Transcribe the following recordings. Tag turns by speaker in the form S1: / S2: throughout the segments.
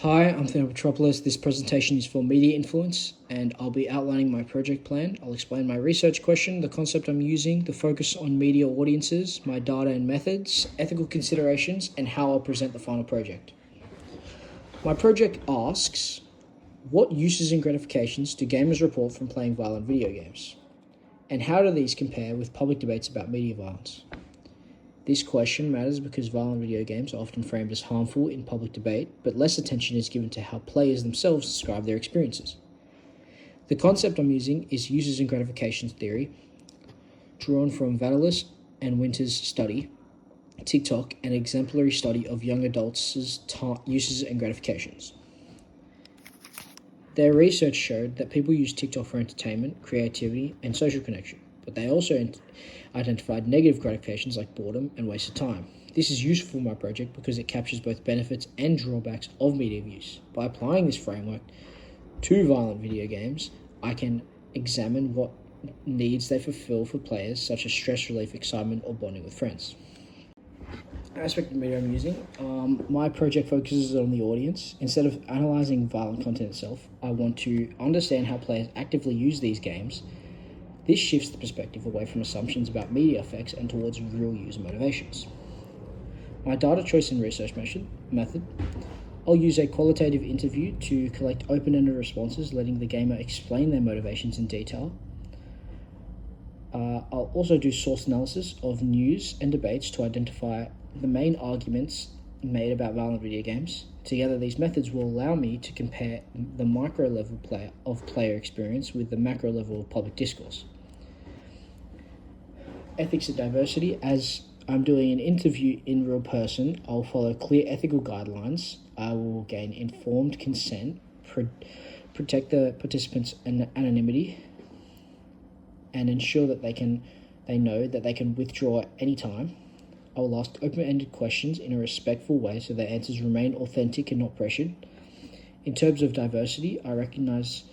S1: Hi, I'm Theo Petropolis. This presentation is for media influence, and I'll be outlining my project plan. I'll explain my research question, the concept I'm using, the focus on media audiences, my data and methods, ethical considerations, and how I'll present the final project. My project asks, what uses and gratifications do gamers report from playing violent video games? And how do these compare with public debates about media violence? This question matters because violent video games are often framed as harmful in public debate, but less attention is given to how players themselves describe their experiences. The concept I'm using is uses and gratifications theory, drawn from Vanellis and Winter's study, TikTok, an exemplary study of young adults' uses and gratifications. Their research showed that people use TikTok for entertainment, creativity, and social connection, but they also identified negative gratifications like boredom and waste of time. This is useful for my project because it captures both benefits and drawbacks of media use. By applying this framework to violent video games, I can examine what needs they fulfill for players, such as stress relief, excitement, or bonding with friends. Aspect of media I'm using, my project focuses on the audience. Instead of analysing violent content itself, I want to understand how players actively use these games. This shifts the perspective away from assumptions about media effects and towards real user motivations. My data choice and research method, I'll use a qualitative interview to collect open-ended responses, letting the gamer explain their motivations in detail. I'll also do source analysis of news and debates to identify the main arguments made about violent video games. Together, these methods will allow me to compare the micro level of player experience with the macro level of public discourse. Ethics and diversity. As I'm doing an interview in real person, I'll follow clear ethical guidelines. I will gain informed consent, protect the participants' anonymity, and ensure that they know that they can withdraw at any time. I will ask open-ended questions in a respectful way so their answers remain authentic and not pressured. In terms of diversity, I recognize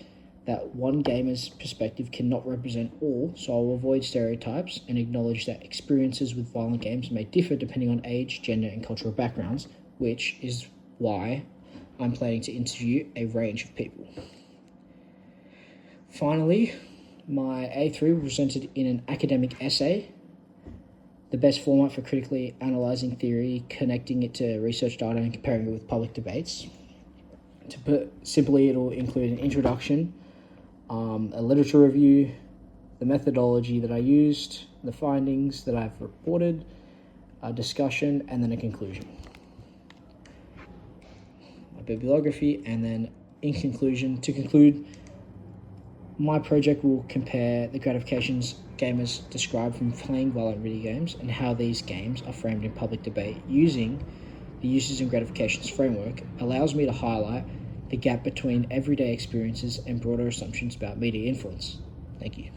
S1: that one gamer's perspective cannot represent all, so I will avoid stereotypes and acknowledge that experiences with violent games may differ depending on age, gender, and cultural backgrounds, which is why I'm planning to interview a range of people. Finally, my A3 was presented in an academic essay, the best format for critically analysing theory, connecting it to research data and comparing it with public debates. To put simply, it'll include an introduction, a literature review, the methodology that I used, the findings that I've reported, a discussion, and then a conclusion. A bibliography, and then in conclusion, to conclude, my project will compare the gratifications gamers describe from playing violent video games and how these games are framed in public debate. Using the uses and gratifications framework allows me to highlight the gap between everyday experiences and broader assumptions about media influence. Thank you.